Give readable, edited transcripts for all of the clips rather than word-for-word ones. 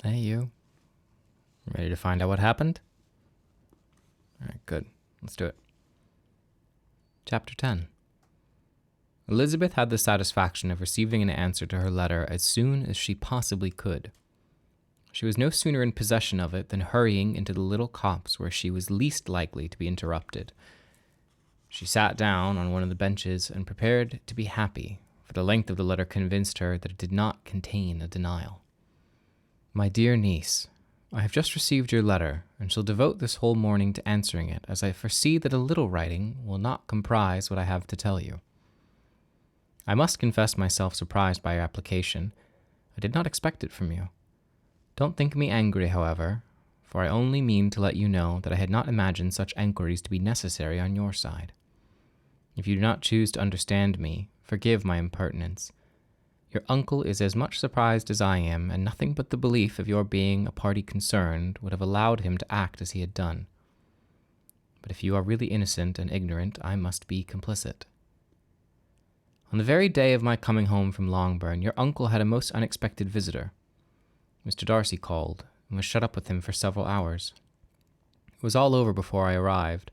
Hey, you. Ready to find out what happened? All right, good. Let's do it. Chapter 10. Elizabeth had the satisfaction of receiving an answer to her letter as soon as she possibly could. She was no sooner in possession of it than hurrying into the little copse where she was least likely to be interrupted. She sat down on one of the benches and prepared to be happy, for the length of the letter convinced her that it did not contain a denial. My dear niece, I have just received your letter, and shall devote this whole morning to answering it, as I foresee that a little writing will not comprise what I have to tell you. I must confess myself surprised by your application. I did not expect it from you. Don't think me angry, however, for I only mean to let you know that I had not imagined such enquiries to be necessary on your side. If you do not choose to understand me, forgive my impertinence. Your uncle is as much surprised as I am, and nothing but the belief of your being a party concerned would have allowed him to act as he had done. But if you are really innocent and ignorant, I must be complicit. On the very day of my coming home from Longbourn, your uncle had a most unexpected visitor. Mr. Darcy called, and was shut up with him for several hours. It was all over before I arrived,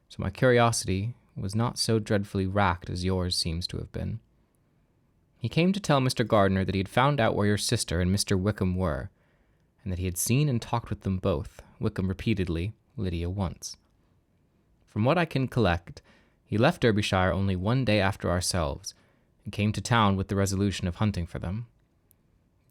so my curiosity was not so dreadfully racked as yours seems to have been. He came to tell Mr. Gardiner that he had found out where your sister and Mr. Wickham were, and that he had seen and talked with them both, Wickham repeatedly, Lydia once. From what I can collect, he left Derbyshire only one day after ourselves, and came to town with the resolution of hunting for them.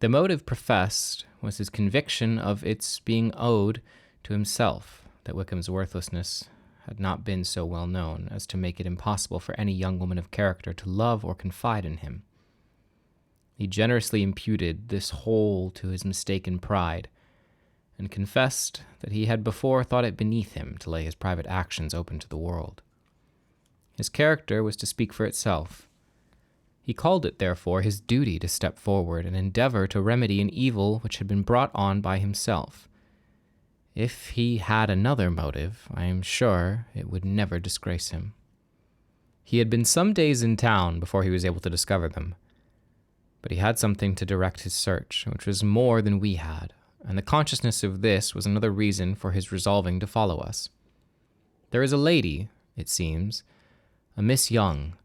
The motive professed was his conviction of its being owed to himself, that Wickham's worthlessness had not been so well known as to make it impossible for any young woman of character to love or confide in him. He generously imputed this whole to his mistaken pride, and confessed that he had before thought it beneath him to lay his private actions open to the world. His character was to speak for itself. He called it, therefore, his duty to step forward and endeavor to remedy an evil which had been brought on by himself. If he had another motive, I am sure it would never disgrace him. He had been some days in town before he was able to discover them, but he had something to direct his search, which was more than we had, and the consciousness of this was another reason for his resolving to follow us. There is a lady, it seems, a Miss Young,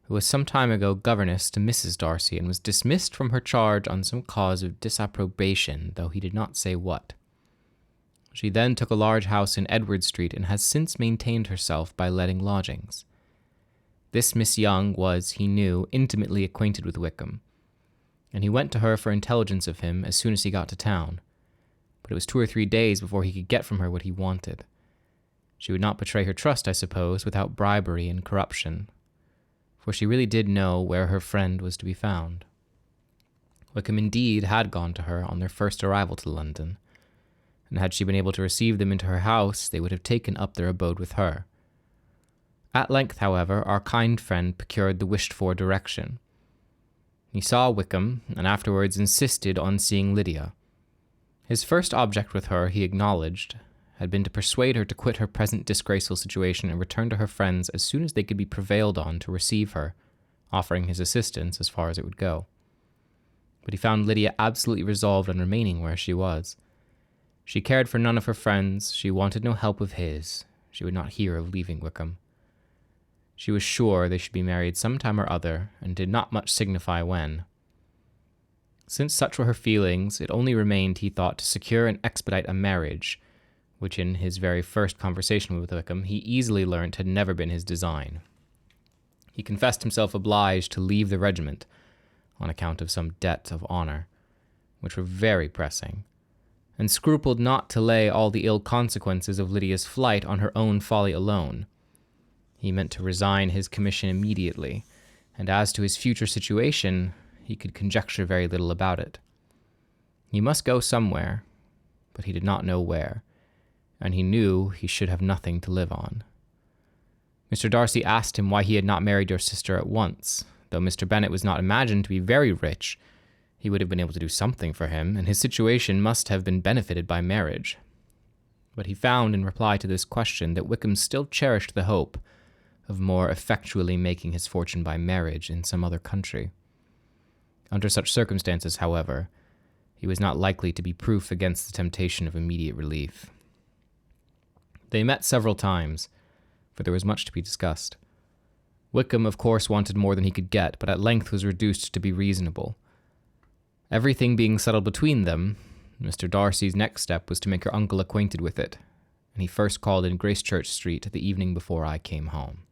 who was some time ago governess to Mrs. Darcy, and was dismissed from her charge on some cause of disapprobation, though he did not say what. She then took a large house in Edward Street, and has since maintained herself by letting lodgings. This Miss Young was, he knew, intimately acquainted with Wickham, and he went to her for intelligence of him as soon as he got to town, but it was 2 or 3 days before he could get from her what he wanted. She would not betray her trust, I suppose, without bribery and corruption, for she really did know where her friend was to be found. Wickham indeed had gone to her on their first arrival to London, and had she been able to receive them into her house, they would have taken up their abode with her. At length, however, our kind friend procured the wished-for direction. He saw Wickham, and afterwards insisted on seeing Lydia. His first object with her, he acknowledged, had been to persuade her to quit her present disgraceful situation and return to her friends as soon as they could be prevailed on to receive her, offering his assistance as far as it would go. But he found Lydia absolutely resolved on remaining where she was. She cared for none of her friends, she wanted no help of his, she would not hear of leaving Wickham. She was sure they should be married some time or other, and did not much signify when. Since such were her feelings, it only remained, he thought, to secure and expedite a marriage, which in his very first conversation with Wickham he easily learnt had never been his design. He confessed himself obliged to leave the regiment, on account of some debt of honour, which were very pressing, and scrupled not to lay all the ill consequences of Lydia's flight on her own folly alone. He meant to resign his commission immediately, and as to his future situation, he could conjecture very little about it. He must go somewhere, but he did not know where, and he knew he should have nothing to live on. Mr. Darcy asked him why he had not married your sister at once. Though Mr. Bennet was not imagined to be very rich, he would have been able to do something for him, and his situation must have been benefited by marriage. But he found in reply to this question that Wickham still cherished the hope of more effectually making his fortune by marriage in some other country. Under such circumstances, however, he was not likely to be proof against the temptation of immediate relief. They met several times, for there was much to be discussed. Wickham, of course, wanted more than he could get, but at length was reduced to be reasonable. Everything being settled between them, Mr. Darcy's next step was to make her uncle acquainted with it, and he first called in Gracechurch Street the evening before I came home.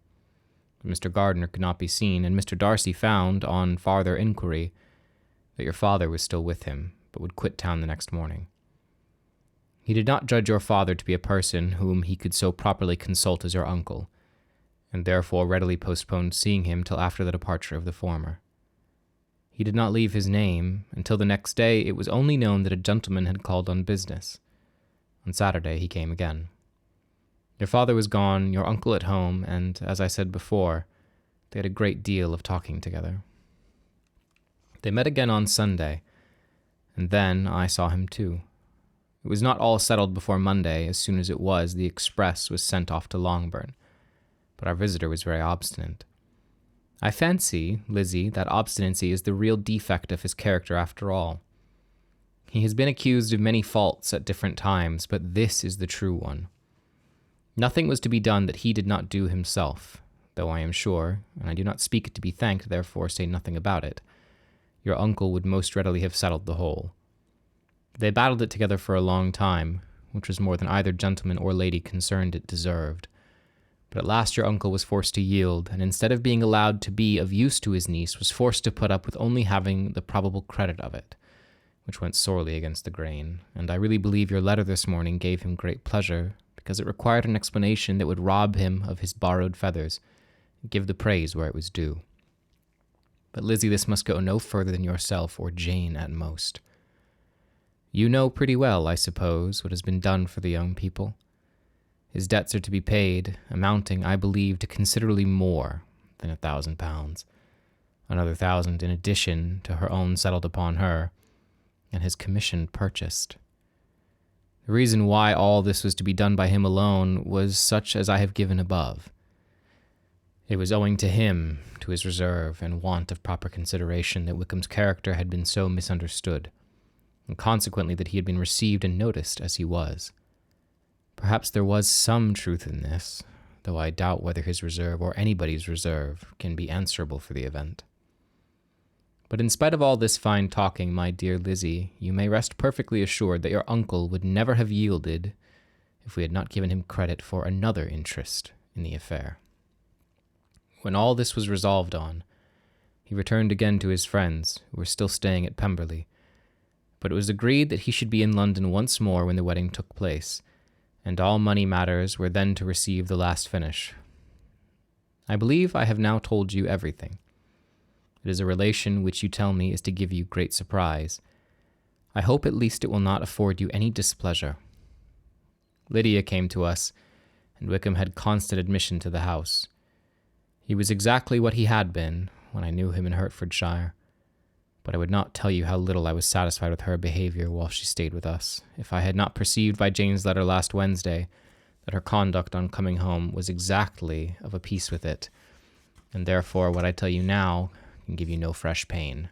But Mr. Gardiner could not be seen, and Mr. Darcy found, on farther inquiry, that your father was still with him, but would quit town the next morning. He did not judge your father to be a person whom he could so properly consult as your uncle, and therefore readily postponed seeing him till after the departure of the former. He did not leave his name. Until the next day it was only known that a gentleman had called on business. On Saturday he came again. Your father was gone, your uncle at home, and, as I said before, they had a great deal of talking together. They met again on Sunday, and then I saw him too. It was not all settled before Monday. As soon as it was, the express was sent off to Longbourn, but our visitor was very obstinate. I fancy, Lizzie, that obstinacy is the real defect of his character after all. He has been accused of many faults at different times, but this is the true one. Nothing was to be done that he did not do himself, though I am sure, and I do not speak it to be thanked, therefore say nothing about it, your uncle would most readily have settled the whole. They battled it together for a long time, which was more than either gentleman or lady concerned it deserved. But at last your uncle was forced to yield, and instead of being allowed to be of use to his niece, was forced to put up with only having the probable credit of it, which went sorely against the grain, and I really believe your letter this morning gave him great pleasure, because it required an explanation that would rob him of his borrowed feathers, and give the praise where it was due. But Lizzie, this must go no further than yourself or Jane at most. You know pretty well, I suppose, what has been done for the young people. His debts are to be paid, amounting, I believe, to considerably more than £1,000, another 1,000 in addition to her own settled upon her, and his commission purchased. The reason why all this was to be done by him alone was such as I have given above. It was owing to him, to his reserve and want of proper consideration, that Wickham's character had been so misunderstood, and consequently that he had been received and noticed as he was. Perhaps there was some truth in this, though I doubt whether his reserve or anybody's reserve can be answerable for the event. But in spite of all this fine talking, my dear Lizzie, you may rest perfectly assured that your uncle would never have yielded if we had not given him credit for another interest in the affair. When all this was resolved on, he returned again to his friends, who were still staying at Pemberley, but it was agreed that he should be in London once more when the wedding took place, and all money matters were then to receive the last finish. I believe I have now told you everything. It is a relation which you tell me is to give you great surprise. I hope at least it will not afford you any displeasure. Lydia came to us, and Wickham had constant admission to the house. He was exactly what he had been when I knew him in Hertfordshire, but I would not tell you how little I was satisfied with her behavior while she stayed with us, if I had not perceived by Jane's letter last Wednesday that her conduct on coming home was exactly of a piece with it, and therefore what I tell you now can give you no fresh pain.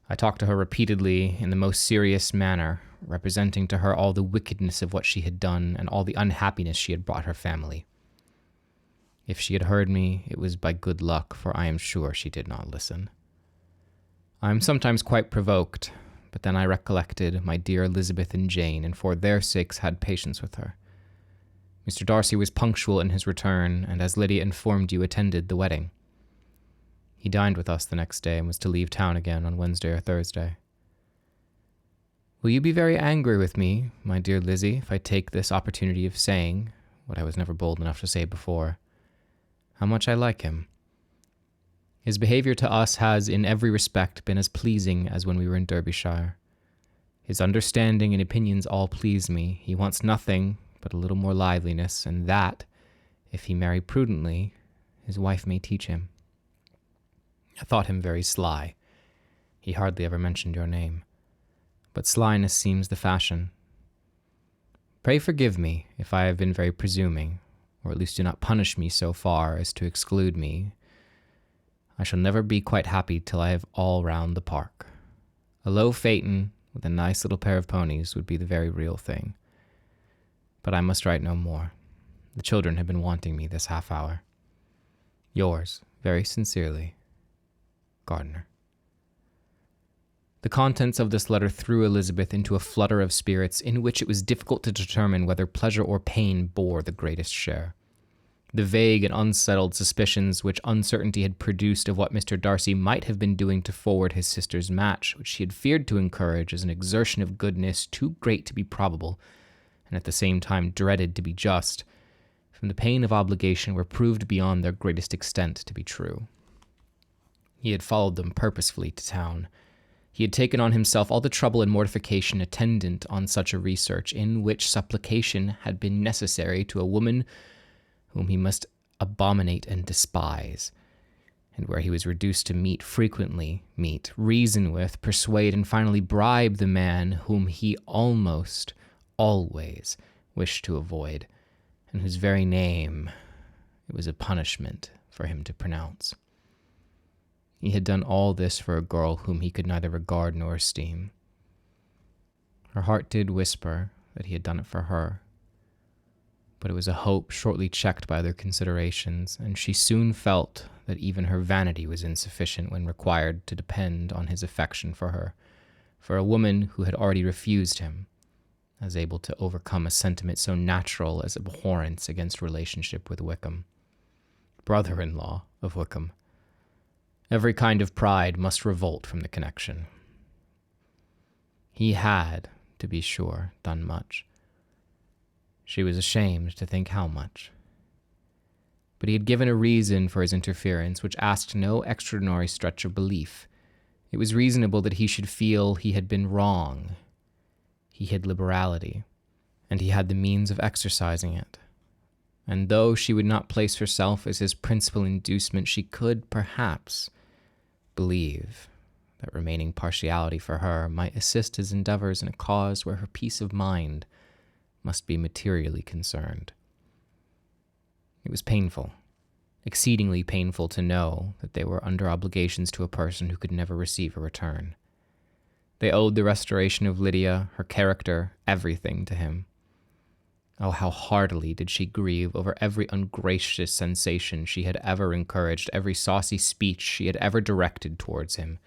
I talked to her repeatedly in the most serious manner, representing to her all the wickedness of what she had done and all the unhappiness she had brought her family. If she had heard me, it was by good luck, for I am sure she did not listen. I am sometimes quite provoked, but then I recollected my dear Elizabeth and Jane, and for their sakes had patience with her. Mr. Darcy was punctual in his return, and as Lydia informed you, attended the wedding. He dined with us the next day, and was to leave town again on Wednesday or Thursday. Will you be very angry with me, my dear Lizzie, if I take this opportunity of saying, what I was never bold enough to say before, how much I like him? His behavior to us has, in every respect, been as pleasing as when we were in Derbyshire. His understanding and opinions all please me. He wants nothing but a little more liveliness, and that, if he marry prudently, his wife may teach him. I thought him very sly. He hardly ever mentioned your name. But slyness seems the fashion. Pray forgive me if I have been very presuming, or at least do not punish me so far as to exclude me. I shall never be quite happy till I have all round the park. A low phaeton, with a nice little pair of ponies would be the very real thing. But I must write no more. The children have been wanting me this half hour. Yours, very sincerely, Gardner. The contents of this letter threw Elizabeth into a flutter of spirits in which it was difficult to determine whether pleasure or pain bore the greatest share. The vague and unsettled suspicions which uncertainty had produced of what Mr. Darcy might have been doing to forward his sister's match, which she had feared to encourage as an exertion of goodness too great to be probable, and at the same time dreaded to be just, from the pain of obligation were proved beyond their greatest extent to be true. He had followed them purposefully to town. He had taken on himself all the trouble and mortification attendant on such a research, in which supplication had been necessary to a woman whom he must abominate and despise, and where he was reduced to frequently meet, reason with, persuade, and finally bribe the man whom he almost always wished to avoid, and whose very name it was a punishment for him to pronounce. He had done all this for a girl whom he could neither regard nor esteem. Her heart did whisper that he had done it for her, but it was a hope shortly checked by other considerations, and she soon felt that even her vanity was insufficient when required to depend on his affection for her, for a woman who had already refused him, as able to overcome a sentiment so natural as abhorrence against relationship with Wickham, brother-in-law of Wickham. Every kind of pride must revolt from the connection. He had, to be sure, done much. She was ashamed to think how much. But he had given a reason for his interference which asked no extraordinary stretch of belief. It was reasonable that he should feel he had been wrong. He had liberality, and he had the means of exercising it. And though she would not place herself as his principal inducement, she could, perhaps, believe that remaining partiality for her might assist his endeavors in a cause where her peace of mind must be materially concerned. It was painful, exceedingly painful to know that they were under obligations to a person who could never receive a return. They owed the restoration of Lydia, her character, everything to him. Oh, how heartily did she grieve over every ungracious sensation she had ever encouraged, every saucy speech she had ever directed towards him.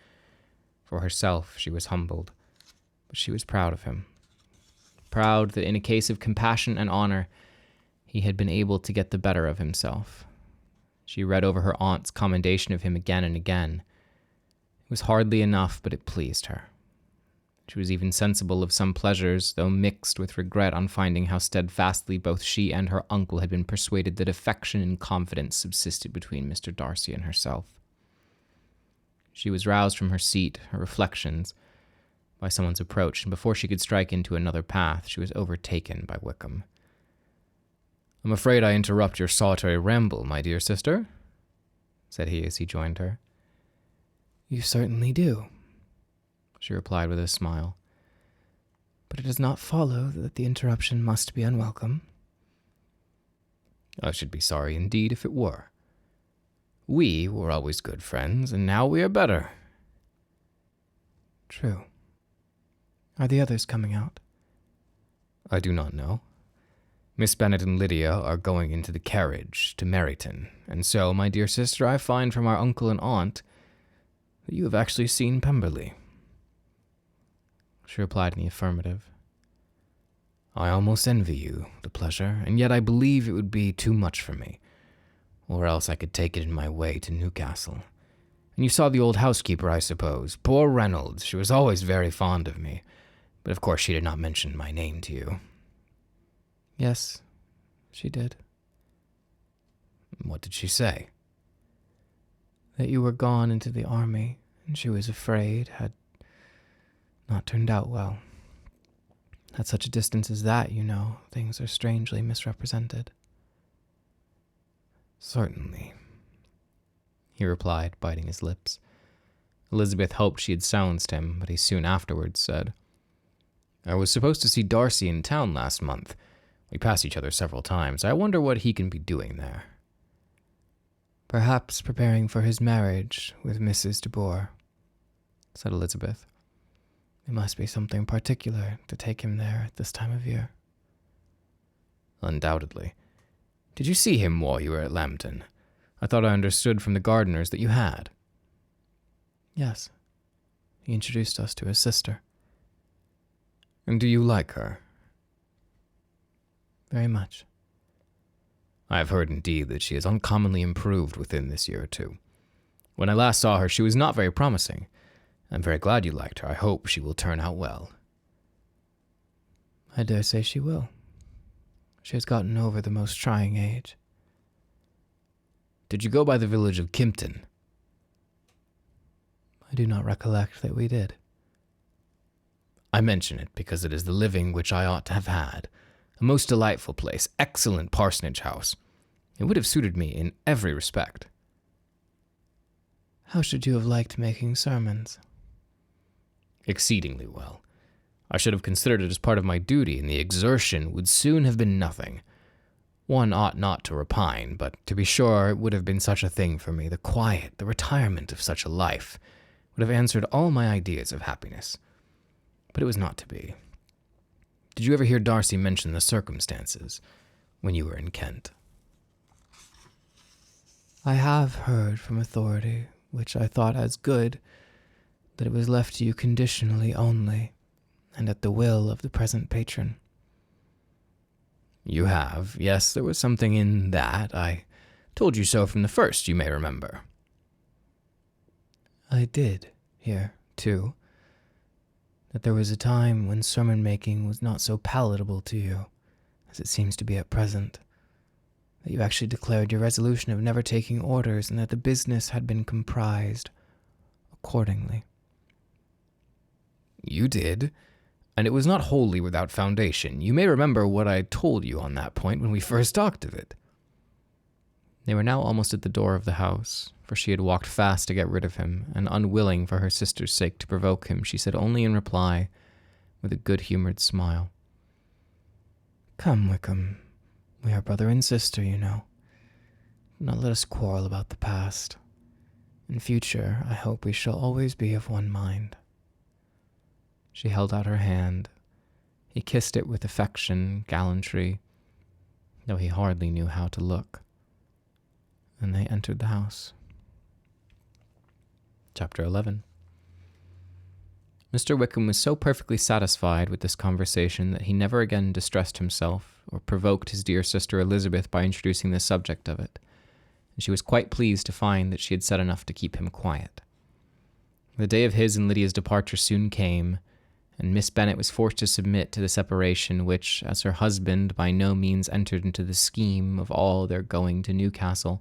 For herself she was humbled, but she was proud of him. Proud that in a case of compassion and honor, he had been able to get the better of himself. She read over her aunt's commendation of him again and again. It was hardly enough, but it pleased her. She was even sensible of some pleasures, though mixed with regret on finding how steadfastly both she and her uncle had been persuaded that affection and confidence subsisted between Mr. Darcy and herself. She was roused from her seat, her reflections, by someone's approach, and before she could strike into another path, she was overtaken by Wickham. "I'm afraid I interrupt your solitary ramble, my dear sister," said he as he joined her. "You certainly do," she replied with a smile. "But it does not follow that the interruption must be unwelcome." "I should be sorry indeed if it were. We were always good friends, and now we are better." "True. Are the others coming out?" "I do not know. Miss Bennet and Lydia are going into the carriage to Meryton, and so, my dear sister, I find from our uncle and aunt that you have actually seen Pemberley." She replied in the affirmative. "I almost envy you the pleasure, and yet I believe it would be too much for me, or else I could take it in my way to Newcastle. And you saw the old housekeeper, I suppose. Poor Reynolds, she was always very fond of me, but of course she did not mention my name to you." "Yes, she did." "What did she say?" "That you were gone into the army, and she was afraid had not turned out well. At such a distance as that, you know, things are strangely misrepresented." "Certainly," he replied, biting his lips. Elizabeth hoped she had silenced him, but he soon afterwards said, "I was supposed to see Darcy in town last month. We passed each other several times. I wonder what he can be doing there." "Perhaps preparing for his marriage with Mrs. de Bourgh," said Elizabeth. It must be something particular to take him there at this time of year. Undoubtedly. Did you see him while you were at Lambton? I thought I understood from the gardeners that you had. Yes. He introduced us to his sister. And do you like her? Very much. I have heard indeed that she has uncommonly improved within this year or two. When I last saw her, she was not very promising. I'm very glad you liked her. I hope she will turn out well. I dare say she will. She has gotten over the most trying age. Did you go by the village of Kimpton? I do not recollect that we did. I mention it because it is the living which I ought to have had. A most delightful place, excellent parsonage house. It would have suited me in every respect. How should you have liked making sermons? Exceedingly well. I should have considered it as part of my duty, and the exertion would soon have been nothing. One ought not to repine, but to be sure it would have been such a thing for me. The quiet, the retirement of such a life would have answered all my ideas of happiness. But it was not to be. Did you ever hear Darcy mention the circumstances when you were in Kent? I have heard from authority, which I thought as good, that it was left to you conditionally only, and at the will of the present patron. You have. Yes, there was something in that. I told you so from the first, you may remember. I did hear, too, that there was a time when sermon-making was not so palatable to you as it seems to be at present, that you actually declared your resolution of never taking orders, and that the business had been comprised accordingly. You did, and it was not wholly without foundation. You may remember what I told you on that point when we first talked of it. They were now almost at the door of the house, for she had walked fast to get rid of him, and unwilling for her sister's sake to provoke him, she said only in reply, with a good-humored smile, "Come, Wickham, we are brother and sister, you know. Do not let us quarrel about the past. In future, I hope we shall always be of one mind." She held out her hand. He kissed it with affection, gallantry, though he hardly knew how to look. And they entered the house. Chapter 11. Mr. Wickham was so perfectly satisfied with this conversation that he never again distressed himself or provoked his dear sister Elizabeth by introducing the subject of it, and she was quite pleased to find that she had said enough to keep him quiet. The day of his and Lydia's departure soon came, and Miss Bennet was forced to submit to the separation which, as her husband by no means entered into the scheme of all their going to Newcastle,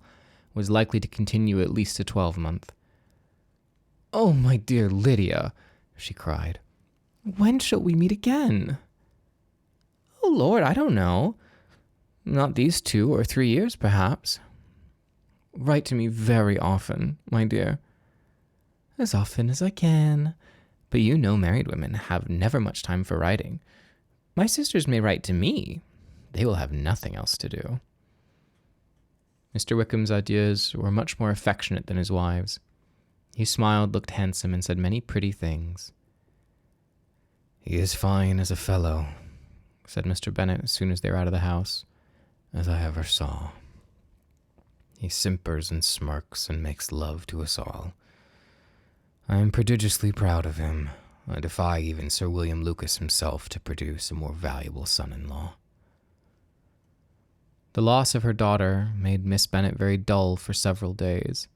was likely to continue at least a 12-month. "Oh, my dear Lydia," she cried, "when shall we meet again?" "Oh, Lord, I don't know. Not these 2 or 3 years, perhaps." "Write to me very often, my dear." "As often as I can. But you know married women have never much time for writing. My sisters may write to me. They will have nothing else to do." Mr. Wickham's adieux were much more affectionate than his wife's. He smiled, looked handsome, and said many pretty things. "He is fine as a fellow," said Mr. Bennet as soon as they were out of the house, "as I ever saw. He simpers and smirks and makes love to us all. I am prodigiously proud of him. I defy even Sir William Lucas himself to produce a more valuable son-in-law." The loss of her daughter made Miss Bennet very dull for several days.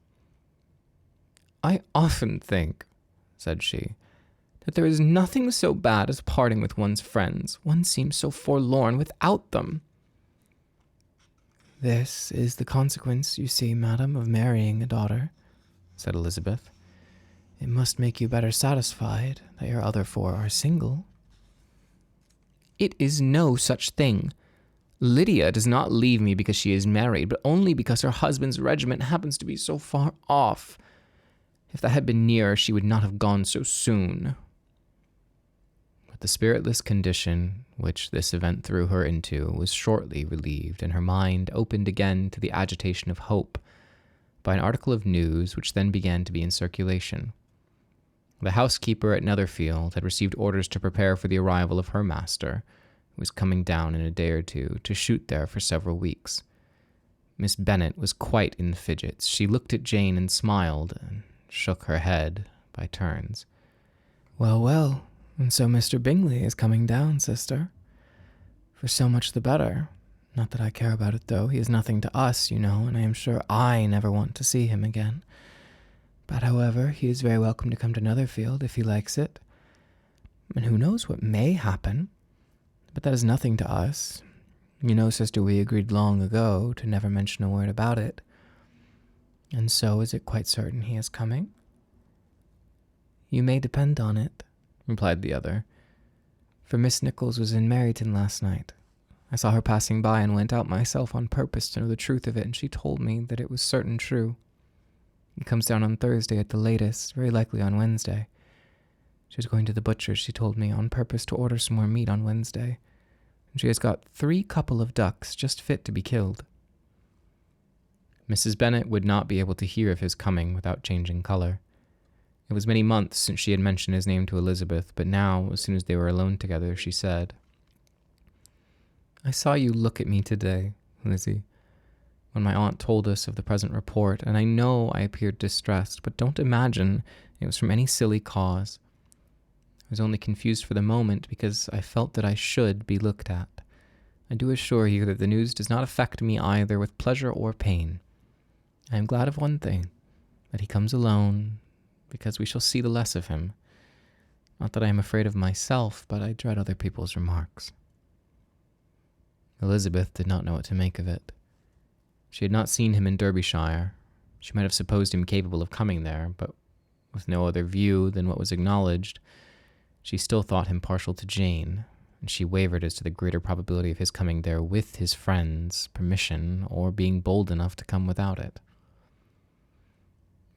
"I often think," said she, "that there is nothing so bad as parting with one's friends. One seems so forlorn without them." "This is the consequence, you see, madam, of marrying a daughter," said Elizabeth. "It must make you better satisfied that your other 4 are single." "It is no such thing. Lydia does not leave me because she is married, but only because her husband's regiment happens to be so far off. If that had been nearer, she would not have gone so soon." But the spiritless condition which this event threw her into was shortly relieved, and her mind opened again to the agitation of hope by an article of news which then began to be in circulation. The housekeeper at Netherfield had received orders to prepare for the arrival of her master, who was coming down in a day or two to shoot there for several weeks. Miss Bennet was quite in fidgets. She looked at Jane and smiled, and shook her head by turns. Well, well, and so Mr. Bingley is coming down, sister. For so much the better. Not that I care about it, though. He is nothing to us, you know, and I am sure I never want to see him again. But, however, he is very welcome to come to Netherfield if he likes it. And who knows what may happen? But that is nothing to us. You know, sister, we agreed long ago to never mention a word about it. And so is it quite certain he is coming? You may depend on it, replied the other. For Miss Nichols was in Meryton last night. I saw her passing by and went out myself on purpose to know the truth of it, and she told me that it was certain true. He comes down on Thursday at the latest, very likely on Wednesday. She was going to the butcher's, she told me, on purpose to order some more meat on Wednesday. And she has got 3 couple of ducks just fit to be killed. Mrs. Bennet would not be able to hear of his coming without changing color. It was many months since she had mentioned his name to Elizabeth, but now, as soon as they were alone together, she said, I saw you look at me today, Lizzie, when my aunt told us of the present report, and I know I appeared distressed, but don't imagine it was from any silly cause. I was only confused for the moment because I felt that I should be looked at. I do assure you that the news does not affect me either with pleasure or pain. I am glad of one thing, that he comes alone, because we shall see the less of him. Not that I am afraid of myself, but I dread other people's remarks. Elizabeth did not know what to make of it. She had not seen him in Derbyshire. She might have supposed him capable of coming there, but with no other view than what was acknowledged, she still thought him partial to Jane, and she wavered as to the greater probability of his coming there with his friend's permission, or being bold enough to come without it.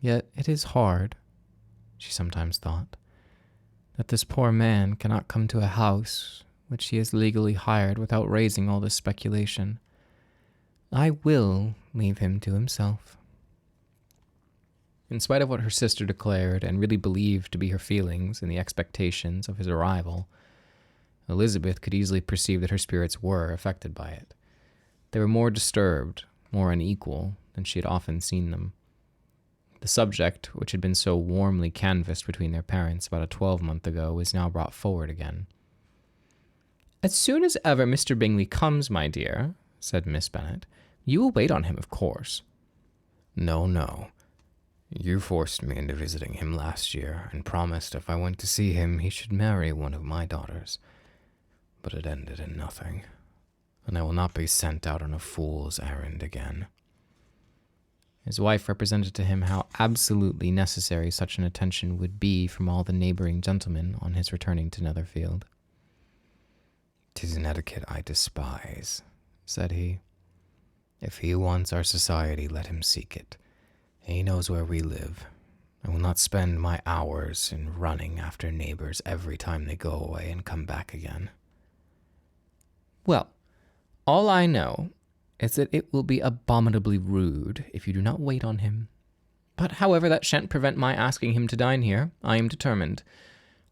Yet it is hard, she sometimes thought, that this poor man cannot come to a house which he has legally hired without raising all this speculation. I will leave him to himself. In spite of what her sister declared and really believed to be her feelings and the expectations of his arrival, Elizabeth could easily perceive that her spirits were affected by it. They were more disturbed, more unequal than she had often seen them. The subject, which had been so warmly canvassed between their parents about a 12-month ago, was now brought forward again. As soon as ever Mr. Bingley comes, my dear, said Miss Bennet, you will wait on him, of course. No, no. You forced me into visiting him last year, and promised if I went to see him he should marry one of my daughters. But it ended in nothing, and I will not be sent out on a fool's errand again. His wife represented to him how absolutely necessary such an attention would be from all the neighboring gentlemen on his returning to Netherfield. 'Tis an etiquette I despise, said he. If he wants our society, let him seek it. He knows where we live. I will not spend my hours in running after neighbors every time they go away and come back again. Well, all I know is that it will be abominably rude if you do not wait on him. But, however, that shan't prevent my asking him to dine here. I am determined.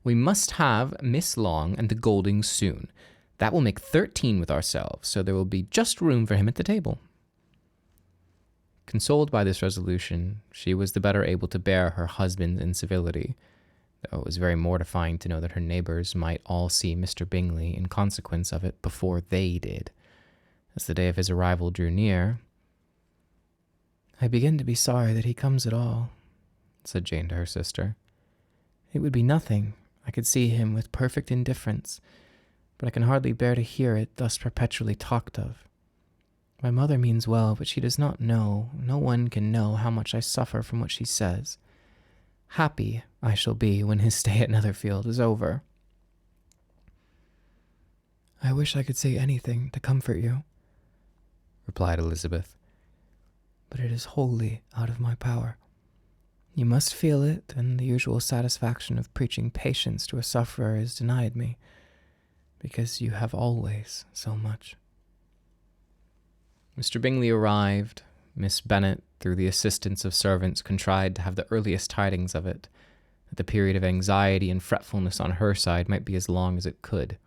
We must have Miss Long and the Goldings soon. That will make 13 with ourselves, so there will be just room for him at the table. Consoled by this resolution, she was the better able to bear her husband's incivility, though it was very mortifying to know that her neighbors might all see Mr. Bingley in consequence of it before they did. As the day of his arrival drew near, I begin to be sorry that he comes at all, said Jane to her sister. It would be nothing. I could see him with perfect indifference, but I can hardly bear to hear it thus perpetually talked of. My mother means well, but she does not know, no one can know how much I suffer from what she says. Happy I shall be when his stay at Netherfield is over. I wish I could say anything to comfort you, replied Elizabeth, but it is wholly out of my power. You must feel it, and the usual satisfaction of preaching patience to a sufferer is denied me, because you have always so much. Mr. Bingley arrived. Miss Bennet, through the assistance of servants, contrived to have the earliest tidings of it, that the period of anxiety and fretfulness on her side might be as long as it could.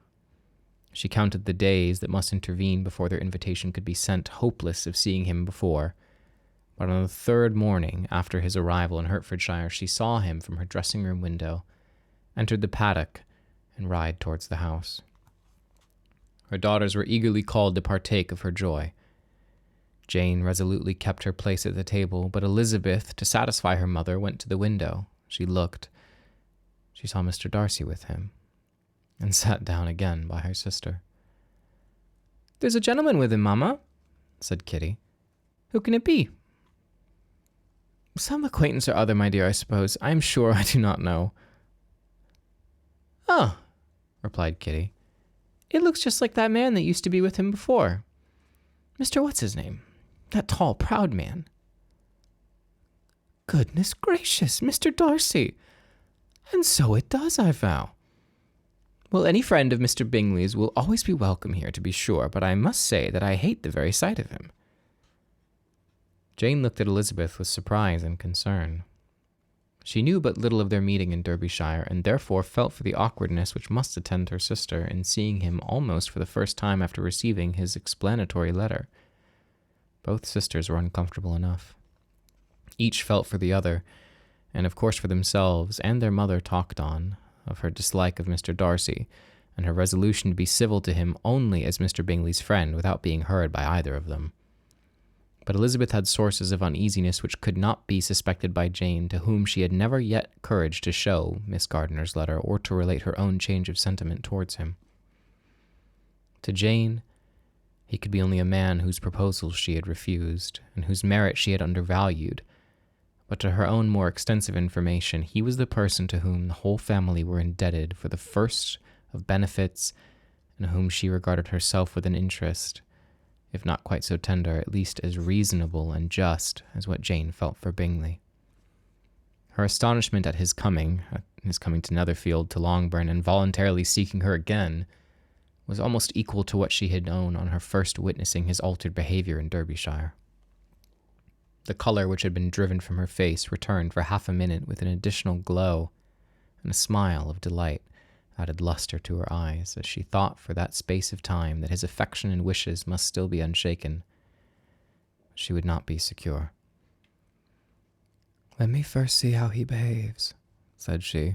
She counted the days that must intervene before their invitation could be sent, hopeless of seeing him before. But on the third morning after his arrival in Hertfordshire, she saw him from her dressing-room window, entered the paddock, and ride towards the house. Her daughters were eagerly called to partake of her joy. Jane resolutely kept her place at the table, but Elizabeth, to satisfy her mother, went to the window. She looked. She saw Mr. Darcy with him, and sat down again by her sister. "There's a gentleman with him, Mamma," said Kitty. "Who can it be?" "Some acquaintance or other, my dear, I suppose. I am sure I do not know." "Oh," replied Kitty. "It looks just like that man that used to be with him before. Mr. What's-his-name? That tall, proud man." "Goodness gracious, Mr. Darcy! And so it does, I vow. Well, any friend of Mr. Bingley's will always be welcome here, to be sure, but I must say that I hate the very sight of him." Jane looked at Elizabeth with surprise and concern. She knew but little of their meeting in Derbyshire, and therefore felt for the awkwardness which must attend her sister in seeing him almost for the first time after receiving his explanatory letter. Both sisters were uncomfortable enough. Each felt for the other, and of course for themselves, and their mother talked on, of her dislike of Mr. Darcy, and her resolution to be civil to him only as Mr. Bingley's friend, without being heard by either of them. But Elizabeth had sources of uneasiness which could not be suspected by Jane, to whom she had never yet courage to show Miss Gardiner's letter, or to relate her own change of sentiment towards him. To Jane, he could be only a man whose proposals she had refused, and whose merit she had undervalued. But to her own more extensive information, he was the person to whom the whole family were indebted for the first of benefits, and whom she regarded herself with an interest, if not quite so tender, at least as reasonable and just as what Jane felt for Bingley. Her astonishment at his coming to Netherfield, to Longbourn, and voluntarily seeking her again, was almost equal to what she had known on her first witnessing his altered behavior in Derbyshire. The color which had been driven from her face returned for half a minute with an additional glow, and a smile of delight added luster to her eyes as she thought for that space of time that his affection and wishes must still be unshaken. She would not be secure. "Let me first see how he behaves," said she.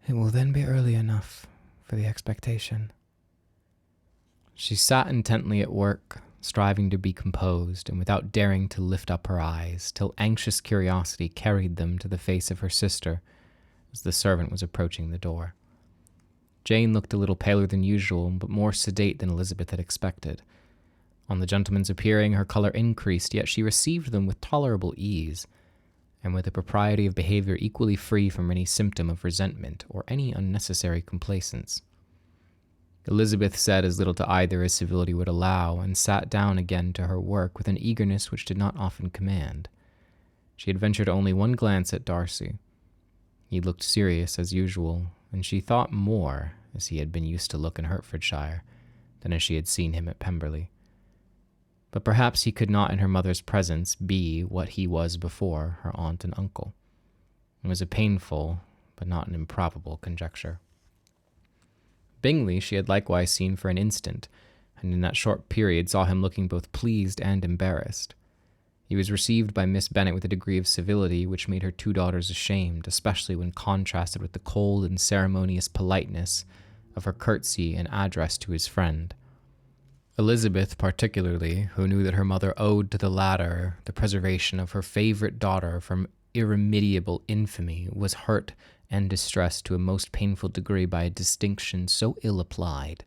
"It will then be early enough for the expectation." She sat intently at work, striving to be composed, and without daring to lift up her eyes, till anxious curiosity carried them to the face of her sister, as the servant was approaching the door. Jane looked a little paler than usual, but more sedate than Elizabeth had expected. On the gentleman's appearing, her color increased, yet she received them with tolerable ease, and with a propriety of behavior equally free from any symptom of resentment or any unnecessary complaisance. Elizabeth said as little to either as civility would allow, and sat down again to her work with an eagerness which did not often command. She had ventured only one glance at Darcy. He looked serious as usual, and she thought more, as he had been used to look in Hertfordshire, than as she had seen him at Pemberley. But perhaps he could not in her mother's presence be what he was before her aunt and uncle. It was a painful, but not an improbable conjecture. Bingley she had likewise seen for an instant, and in that short period saw him looking both pleased and embarrassed. He was received by Miss Bennet with a degree of civility which made her two daughters ashamed, especially when contrasted with the cold and ceremonious politeness of her curtsy and address to his friend. Elizabeth, particularly, who knew that her mother owed to the latter the preservation of her favorite daughter from irremediable infamy, was hurt and distressed to a most painful degree by a distinction so ill applied.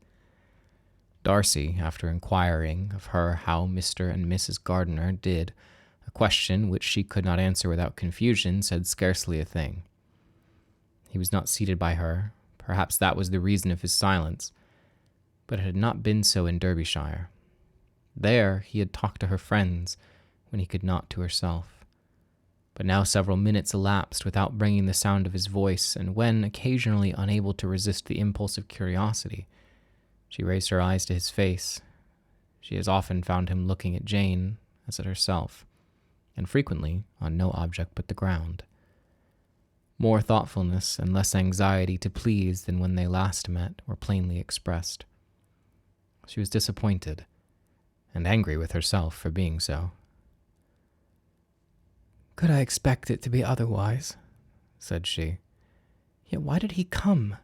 Darcy, after inquiring of her how Mr. and Mrs. Gardiner did, a question which she could not answer without confusion, said scarcely a thing. He was not seated by her. Perhaps that was the reason of his silence, but it had not been so in Derbyshire. There he had talked to her friends when he could not to herself. But now several minutes elapsed without bringing the sound of his voice, and when, occasionally unable to resist the impulse of curiosity, she raised her eyes to his face, she as often found him looking at Jane as at herself, and frequently on no object but the ground. More thoughtfulness and less anxiety to please than when they last met were plainly expressed. She was disappointed and angry with herself for being so. "Could I expect it to be otherwise?" said she. "Yet why did he come?"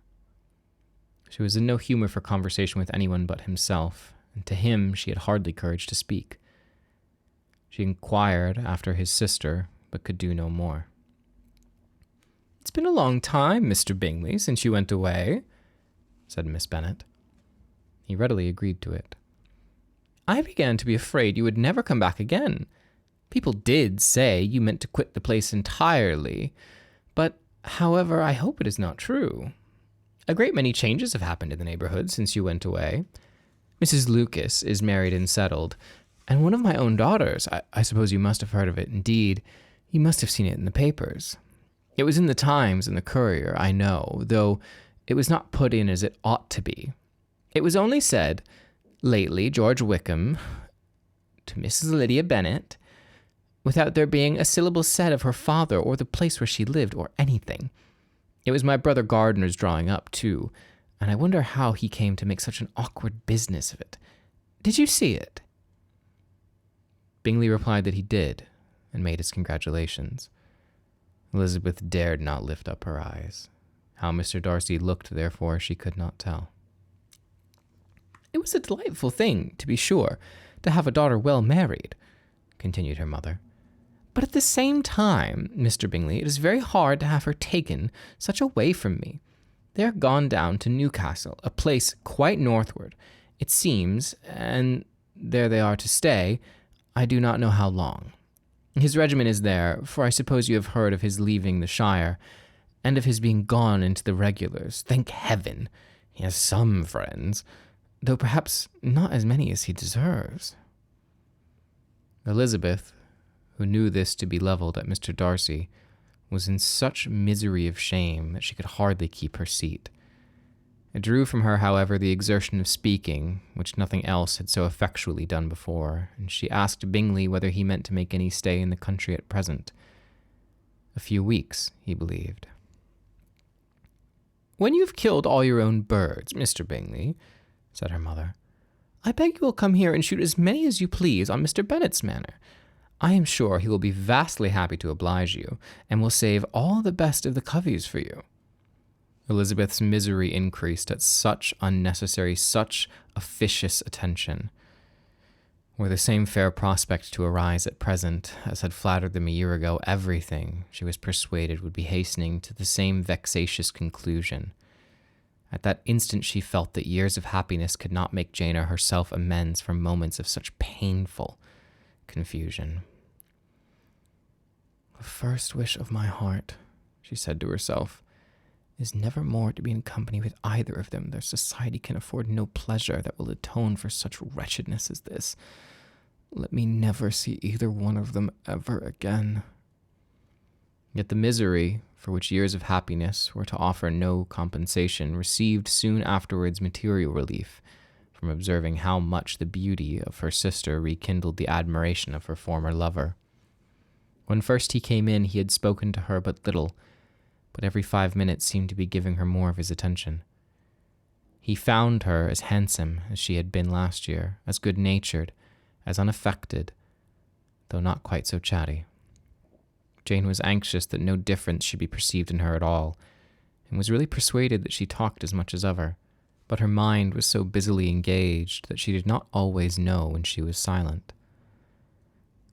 She was in no humor for conversation with anyone but himself, and to him she had hardly courage to speak. She inquired after his sister, but could do no more. "It's been a long time, Mr. Bingley, since you went away," said Miss Bennet. He readily agreed to it. "I began to be afraid you would never come back again. People did say you meant to quit the place entirely, but, however, I hope it is not true. A great many changes have happened in the neighborhood since you went away. Mrs. Lucas is married and settled, and one of my own daughters, I suppose you must have heard of it. Indeed, you must have seen it in the papers. It was in the Times and the Courier, I know, though it was not put in as it ought to be. It was only said, lately, George Wickham, to Mrs. Lydia Bennet, without there being a syllable said of her father or the place where she lived or anything. It was my brother Gardiner's drawing up, too, and I wonder how he came to make such an awkward business of it. Did you see it?" Bingley replied that he did, and made his congratulations. Elizabeth dared not lift up her eyes. How Mr. Darcy looked, therefore, she could not tell. "It was a delightful thing, to be sure, to have a daughter well married," continued her mother. "But at the same time, Mr. Bingley, it is very hard to have her taken such away from me. They are gone down to Newcastle, a place quite northward, it seems, and there they are to stay, I do not know how long. His regiment is there, for I suppose you have heard of his leaving the shire, and of his being gone into the regulars. Thank heaven, he has some friends, though perhaps not as many as he deserves." Elizabeth, who knew this to be levelled at Mr. Darcy, was in such misery of shame that she could hardly keep her seat. It drew from her, however, the exertion of speaking, which nothing else had so effectually done before, and she asked Bingley whether he meant to make any stay in the country at present. A few weeks, he believed. "When you've killed all your own birds, Mr. Bingley," said her mother, "I beg you will come here and shoot as many as you please on Mr. Bennet's manor. I am sure he will be vastly happy to oblige you, and will save all the best of the coveys for you." Elizabeth's misery increased at such unnecessary, such officious attention. Were the same fair prospect to arise at present as had flattered them a year ago, everything, she was persuaded, would be hastening to the same vexatious conclusion. At that instant she felt that years of happiness could not make Jane or herself amends for moments of such painful confusion. "The first wish of my heart," she said to herself, "is never more to be in company with either of them. Their society can afford no pleasure that will atone for such wretchedness as this. Let me never see either one of them ever again." Yet the misery, for which years of happiness were to offer no compensation, received soon afterwards material relief from observing how much the beauty of her sister rekindled the admiration of her former lover. When first he came in, he had spoken to her but little, but every 5 minutes seemed to be giving her more of his attention. He found her as handsome as she had been last year, as good-natured, as unaffected, though not quite so chatty. Jane was anxious that no difference should be perceived in her at all, and was really persuaded that she talked as much as ever, but her mind was so busily engaged that she did not always know when she was silent.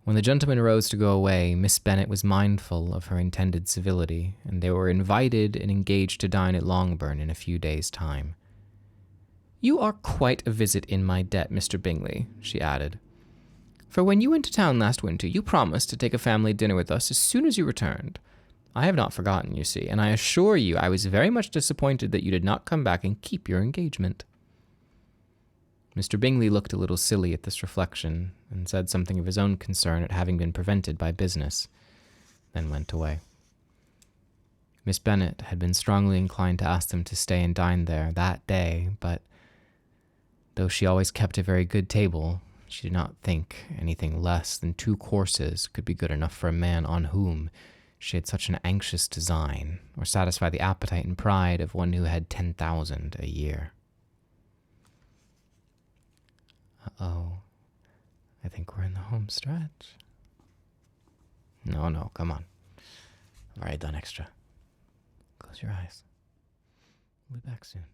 When the gentlemen rose to go away, Miss Bennet was mindful of her intended civility, and they were invited and engaged to dine at Longbourn in a few days' time. "You are quite a visit in my debt, Mr. Bingley," she added, "for when you went to town last winter, you promised to take a family dinner with us as soon as you returned. I have not forgotten, you see, and I assure you I was very much disappointed that you did not come back and keep your engagement." Mr. Bingley looked a little silly at this reflection, and said something of his own concern at having been prevented by business, then went away. Miss Bennet had been strongly inclined to ask them to stay and dine there that day, but though she always kept a very good table, she did not think anything less than 2 courses could be good enough for a man on whom she had such an anxious design, or satisfy the appetite and pride of one who had 10,000 a year. Uh-oh. I think we're in the home stretch. No, come on. I've already done extra. Close your eyes. We'll be back soon.